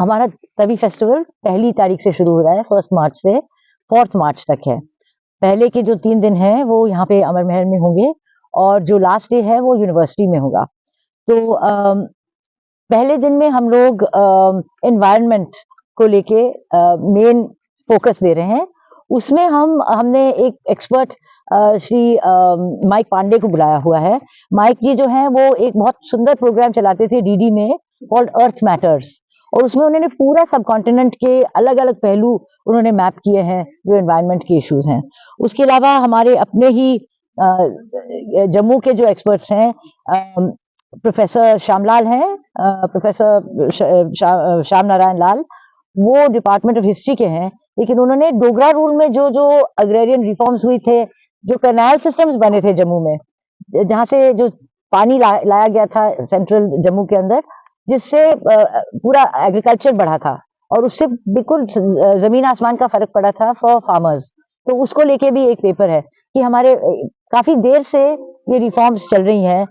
हमारा तवी फेस्टिवल 1 तारीख से शुरू हो रहा है, 1 मार्च से 4 मार्च तक है। पहले के जो 3 दिन हैं वो यहाँ पे अमर महल में होंगे और जो लास्ट डे है वो यूनिवर्सिटी में होगा। तो पहले दिन में हम लोग एनवायरनमेंट को लेके मेन फोकस दे रहे हैं। उसमें हमने एक एक्सपर्ट श्री माइक पांडे को बुलाया हुआ है। माइक जी जो हैं वो एक बहुत सुंदर प्रोग्राम चलाते थे डीडी में कॉल्ड अर्थ मैटर्स, और उसमें उन्होंने पूरा सब कॉन्टिनेंट के अलग अलग पहलू उन्होंने मैप किए हैं जो एनवायरनमेंट के इश्यूज हैं। उसके अलावा हमारे अपने ही जम्मू के जो एक्सपर्ट्स हैं, प्रोफेसर श्यामलाल हैं, प्रोफेसर श्याम नारायण लाल, वो डिपार्टमेंट ऑफ हिस्ट्री के हैं, लेकिन उन्होंने डोगरा रूल में जो जो अग्रेरियन रिफॉर्म्स हुई थे, जो कैनाल सिस्टम्स बने थे जम्मू में, जहाँ से जो पानी लाया गया था सेंट्रल जम्मू के अंदर, जिससे पूरा एग्रीकल्चर बढ़ा था और उससे बिल्कुल जमीन आसमान का फर्क पड़ा था फॉर फार्मर्स। तो उसको लेके भी एक पेपर है कि हमारे काफी देर से ये रिफॉर्म्स चल रही हैं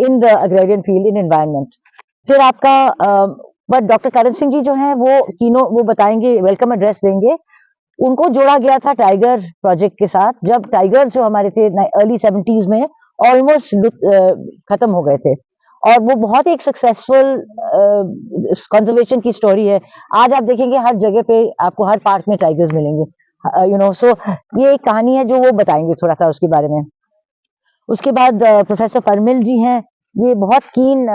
in the agrarian field in environment. फिर आपका बट डॉक्टर करण सिंह जी जो हैं वो बताएंगे, वेलकम एड्रेस देंगे। उनको जोड़ा गया था टाइगर प्रोजेक्ट के साथ, जब टाइगर जो हमारे थे अर्ली 70s में ऑलमोस्ट खत्म हो गए थे, और वो बहुत एक सक्सेसफुल कंजर्वेशन की स्टोरी है। आज आप देखेंगे हर जगह पे आपको हर पार्क में टाइगर्स मिलेंगे, सो ये एक कहानी है जो वो बताएंगे थोड़ा सा उसके बारे में। उसके बाद प्रोफेसर परमिल जी हैं, ये बहुत कीन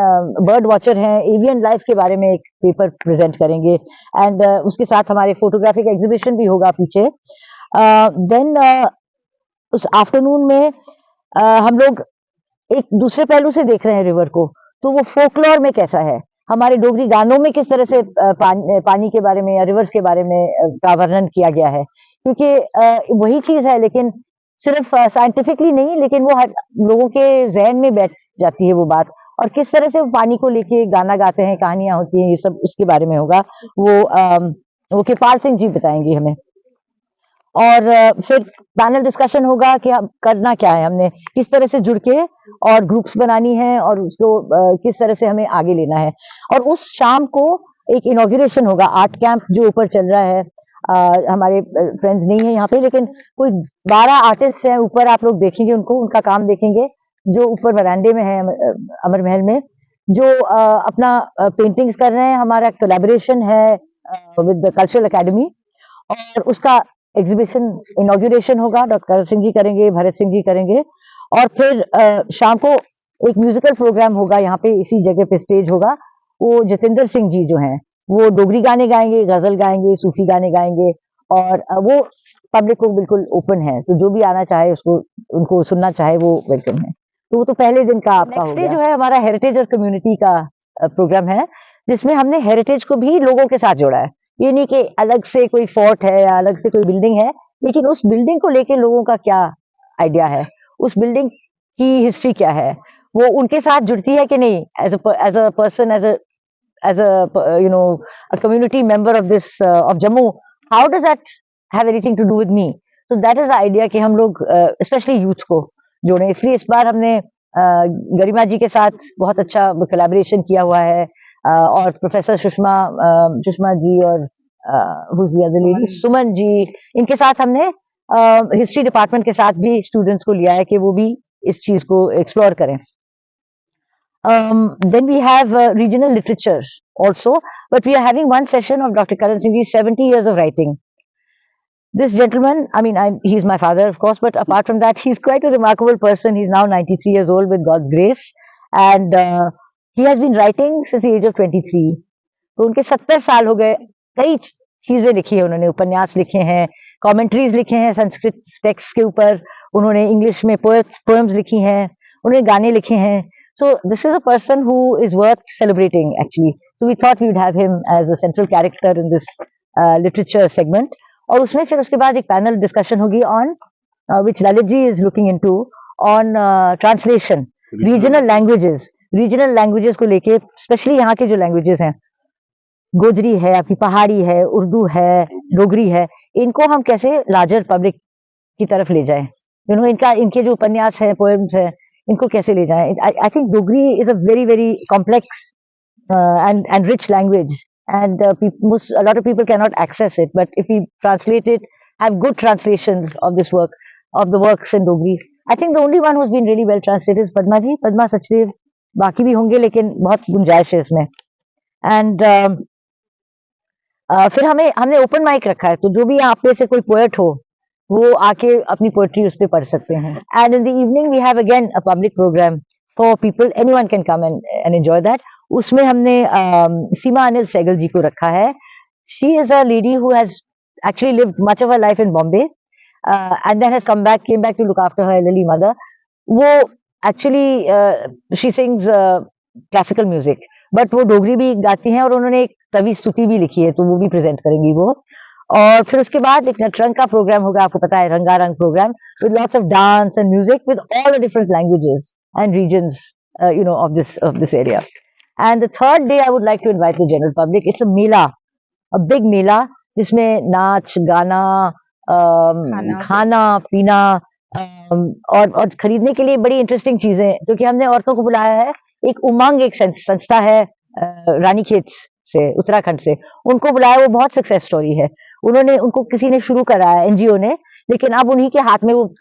बर्ड वॉचर हैं, एवियन लाइफ के बारे में एक पेपर प्रेजेंट करेंगे, एंड उसके साथ हमारे फोटोग्राफी का एग्जीबिशन भी होगा पीछे। देन उस आफ्टरनून में हम लोग एक दूसरे पहलू से देख रहे हैं रिवर को, तो वो फोकलोर में कैसा है, हमारे डोगरी गानों में किस तरह से पानी के बारे में या रिवर्स के बारे में का वर्णन किया गया है, क्योंकि वही चीज है लेकिन सिर्फ साइंटिफिकली नहीं, लेकिन वो हर लोगों के जहन में बैठ जाती है वो बात, और किस तरह से वो पानी को लेके गाना गाते हैं, कहानियां होती हैं, ये सब उसके बारे में होगा। वो कृपाल सिंह जी बताएंगे हमें। और फिर पैनल डिस्कशन होगा कि हम करना क्या है, हमने किस तरह से जुड़ के और ग्रुप्स बनानी है और उसको किस तरह से हमें आगे लेना है। और उस शाम को एक इनॉग्रेशन होगा, आर्ट कैंप जो ऊपर चल रहा है। हमारे फ्रेंड्स नहीं है यहाँ पे, लेकिन कोई 12 आर्टिस्ट हैं ऊपर, आप लोग देखेंगे उनको, उनका काम देखेंगे, जो ऊपर वरांडे में है अमर महल में, जो अपना पेंटिंग्स कर रहे हैं। हमारा कोलैबोरेशन है विद द कल्चरल एकेडमी, और उसका एग्जीबिशन इनॉग्रेशन होगा, डॉक्टर करण सिंह जी करेंगे, भरत सिंह जी करेंगे। और फिर शाम को एक म्यूजिकल प्रोग्राम होगा यहाँ पे, इसी जगह पे स्टेज होगा। वो जतिंदर सिंह जी जो हैं वो डोगरी गाने गाएंगे, गजल गाएंगे, सूफी गाने गाएंगे, और वो पब्लिक को बिल्कुल ओपन है, तो जो भी आना चाहे उसको, उनको सुनना चाहे वो वेलकम है। तो वो तो पहले दिन का आपका हो गया। जो है हमारा हेरिटेज और कम्युनिटी का प्रोग्राम है, जिसमें हमने हेरिटेज को भी लोगों के साथ जोड़ा है। ये नहीं कि अलग से कोई फोर्ट है या अलग से कोई बिल्डिंग है, लेकिन उस बिल्डिंग को लेके लोगों का क्या आइडिया है, उस बिल्डिंग की हिस्ट्री क्या है, वो उनके साथ जुड़ती है कि नहीं, as a person, as a community member of this of Jammu, how does that have anything to do with me. So that is the idea कि हम लोग स्पेशली यूथ को जोड़े। इसलिए इस बार हमने गरिमा जी के साथ बहुत अच्छा कोलैबोरेशन किया हुआ है, और प्रोफेसर सुषमा जी और सुमन जी, इनके साथ हमने हिस्ट्री डिपार्टमेंट के साथ भी स्टूडेंट्स को लिया है कि वो भी इस चीज को एक्सप्लोर करें। Then we have regional literature also, but we are having one session of Dr. Karan Singh Ji's 70 years of writing. This gentleman, I mean, he's my father, of course, but apart from that, he's quite a remarkable person. He's now 93 years old with God's grace, and he has been writing since the age of 23. तो उनके 70 साल हो गए, कई चीजें लिखी है उन्होंने, उपन्यास लिखे हैं, कमेंट्रीज लिखे हैं संस्कृत टेक्स्ट के ऊपर, उन्होंने इंग्लिश में पोएम्स लिखी हैं, उन्होंने गाने लिखे हैं। So this is a person who is worth celebrating actually. So we thought we would have him as a central character in this literature segment. और उसमें फिर उसके बाद एक पैनल डिस्कशन होगी on which Lalit ji is looking into on translation, regional languages को लेके, specially यहाँ के जो लैंग्वेजेस हैं, गोजरी है, आपकी पहाड़ी है, उर्दू है, डोगरी है, इनको हम कैसे लार्जर पब्लिक की तरफ ले जाएं, इनके जो उपन्यास हैं, पोएम्स हैं, इनको कैसे ले जाएं। I think Dogri is a very very complex and rich language, and a lot of people cannot access it. But if we translate it, have good translations of this work, of the works in Dogri. I think the only one who's been really well translated is Padma ji, Padma Sachdev. बाकी भी होंगे लेकिन बहुत गुंजाइश है इसमें. And फिर हमने ओपन माइक रखा है, तो जो भी आप में से कोई पोएट हो वो आके अपनी पोएट्री उस पे पढ़ सकते हैं. And in the evening we have again a public programme for people, anyone can come and enjoy that. उसमें हमने सीमा अनिल सहगल जी को रखा है. She is a lady who has actually lived much of her life in Bombay, and then has came back to look after her elderly mother. वो actually she sings classical music, but वो डोगरी भी गाती हैं और उन्होंने एक कवि स्तुति भी लिखी है, तो वो भी प्रेजेंट करेंगी वो. और फिर उसके बाद एक नटरंग का प्रोग्राम होगा, आपको पता है, रंगारंग programme with lots of dance and music with all the different languages and regions of this area. And the third day I would like to invite the general public. It's a mela, a big mela, जिसमें नाच गाना, खाना पीना और खरीदने के लिए बड़ी इंटरेस्टिंग चीजें, क्योंकि हमने औरतों को बुलाया है. एक उमंग एक संस्था है रानीखेत से, उत्तराखंड से, उनको बुलाया. वो बहुत सक्सेस स्टोरी है. उनको किसी ने शुरू करा है, एनजीओ ने, लेकिन अब उन्हीं के हाथ में वो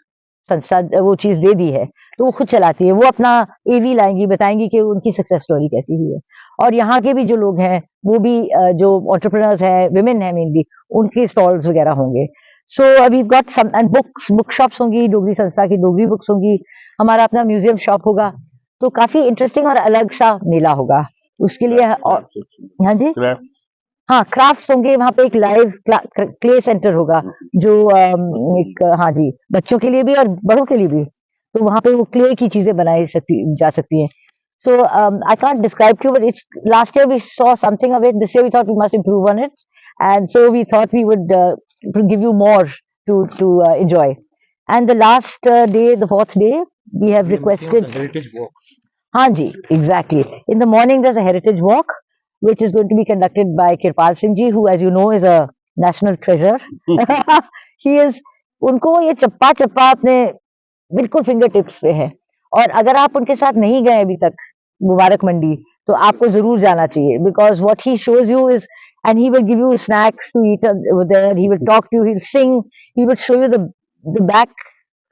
संस्था वो चीज दे दी है, तो वो खुद चलाती है. वो अपना एवी लाएंगी, बताएंगी कि उनकी सक्सेस स्टोरी कैसी हुई है. और यहाँ के भी जो लोग हैं वो भी जो एंटरप्रेन्योर्स हैं, विमेन है मेनली, उनके स्टॉल्स वगैरह होंगे. So we got some and book shops होंगी, डोगरी संस्था की डोगरी बुक्स होंगी, हमारा अपना म्यूजियम शॉप होगा. तो काफी इंटरेस्टिंग और अलग सा मेला होगा. उसके लिए हाँ जी, हाँ, क्राफ्ट्स होंगे वहाँ पे. एक लाइव क्ले सेंटर होगा जो एक, हाँ जी, बच्चों के लिए भी और बड़ों के लिए भी. तो वहाँ पे वो क्ले की चीजें बनाई जा सकती हैं. So I can't describe to you, but it's last year we saw something of it. This year we thought we must improve on it, and so we thought we would give you more to enjoy. And the last day, the fourth day, we have requested heritage walk. Hanji, exactly. In the morning there's a heritage walk, which is going to be conducted by Kirpal Singh ji, who, as you know, is a national treasure. He is. उनको ये चप्पा चप्पा अपने बिल्कुल finger tips पे है. और अगर आप उनके साथ नहीं गए अभी तक मुबारक मंडी, तो आपको जरूर जाना चाहिए, because what he shows you is, and he will give you snacks to eat there, he will talk to you, he will sing, he will show you the back,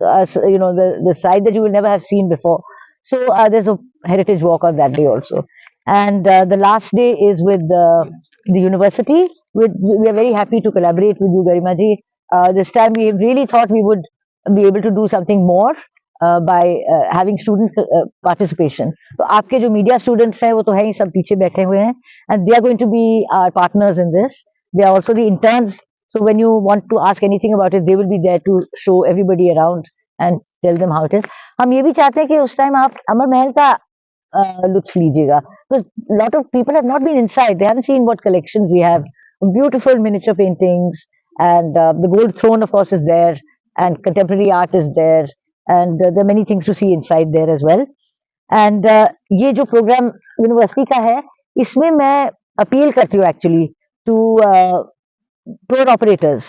the side that you will never have seen before. So there's a heritage walk on that day also. And the last day is with the university. We are very happy to collaborate with you, Garima ji. This time we really thought we would be able to do something more by having student participation. तो आपके जो media students हैं वो तो है ही, सब पीछे बैठे हुए हैं, and they are going to be our partners in this. They are also the interns. So when you want to ask anything about it, they will be there to show everybody around and tell them how it is. हम ये भी चाहते हैं कि उस time आप अमर महल का लुत्फ लीजिएगा, because lot of people have not been inside. They haven't seen what collections we have. Beautiful miniature paintings, and the gold throne of course is there, and contemporary art is there, and there are many things to see inside there as well. And ये जो programme university का है, इसमें मैं appeal करती हूँ actually to tour operators,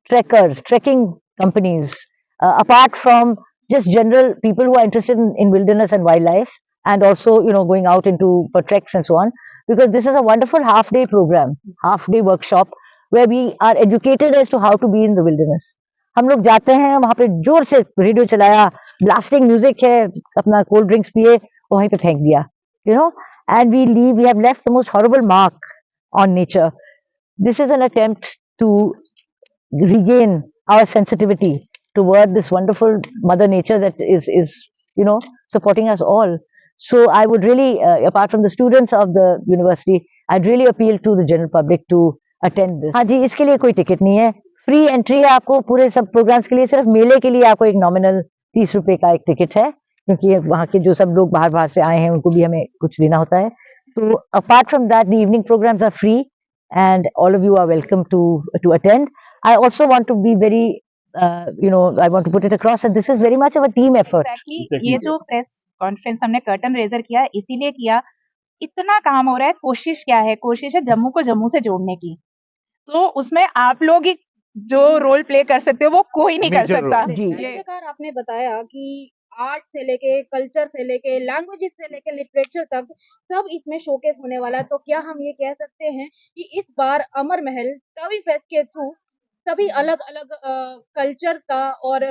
trekkers, trekking companies, apart from just general people who are interested in wilderness and wildlife, and also going out into for treks and so on, because this is a wonderful half-day program, half-day workshop where we are educated as to how to be in the wilderness. हम लोग जाते हैं वहां पे, जोर से radio चलाया, blasting music है, अपना कोल्ड ड्रिंक्स पिए, वहीं पे फेंक दिया, and we have left the most horrible mark on nature. This is an attempt to regain our sensitivity toward this wonderful mother nature that is supporting us all. So I would really, apart from the students of the university, I'd really appeal to the general public to attend this. हाँ जी, इसके लिए कोई ticket नहीं है, free entry है आपको पूरे सब प्रोग्राम्स के लिए. सिर्फ मेले के लिए आपको एक नॉमिनल 30 रुपए का एक टिकट है, क्योंकि वहाँ के जो सब लोग बाहर से आए हैं उनको भी हमें कुछ देना होता है. तो apart from that, the evening programmes are free, and all of you are welcome to attend. I also want to be very I want to put it across that this is very much of a team effort. ये जो press conference हमने curtain raiser किया, इसीलिए किया, इतना काम हो रहा है. कोशिश क्या है? कोशिश है जम्मू को जम्मू से जोड़ने की. तो उसमें आप लोग ही जो रोल प्ले कर सकते हो वो कोई नहीं कर सकता. जिस प्रकार आपने बताया कि आर्ट से लेके, कल्चर से लेके, लैंग्वेजेस से लेके, लिटरेचर तक सब इसमें शोकेस होने वाला है। तो क्या हम ये कह सकते हैं कि इस बार अमर महल तवी फेस्ट के थ्रू सभी अलग अलग कल्चर का और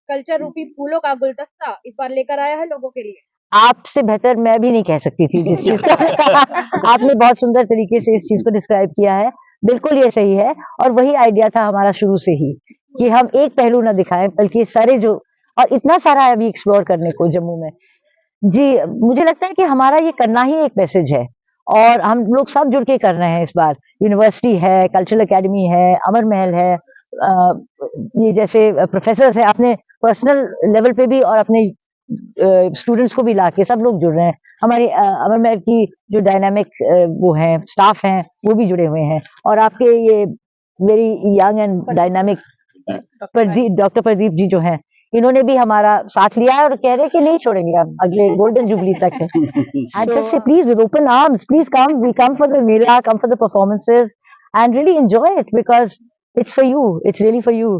कल्चर रूपी फूलों का गुलदस्ता इस बार लेकर आया है लोगों के लिए? आपसे बेहतर मैं भी नहीं कह सकती थी जिस चीज का आपने बहुत सुंदर तरीके से इस चीज को डिस्क्राइब किया है। बिल्कुल ये सही है और वही आइडिया था हमारा शुरू से ही कि हम एक पहलू ना दिखाएं बल्कि सारे जो और इतना सारा है अभी एक्सप्लोर करने को जम्मू में। जी, मुझे लगता है कि हमारा ये करना ही एक मैसेज है और हम लोग सब जुड़ के कर रहे हैं इस बार। यूनिवर्सिटी है, कल्चरल एकेडमी है, अमर महल है, ये जैसे प्रोफेसर्स हैं अपने पर्सनल लेवल पे भी और अपने स्टूडेंट्स को भी लाके सब लोग जुड़ रहे हैं। हमारी अमर महल की जो डायनामिक वो हैं स्टाफ हैं वो भी जुड़े हुए हैं और आपके ये very young and dynamic doctor Pradeep ji जो हैं इन्होंने भी हमारा साथ लिया है और कह रहे हैं कि नहीं छोड़ेंगे हम अगले गोल्डन जुबली तक है। And just say please with open arms, please come. We come for the mela, come for the performances, and really enjoy it because it's for you. It's really for you.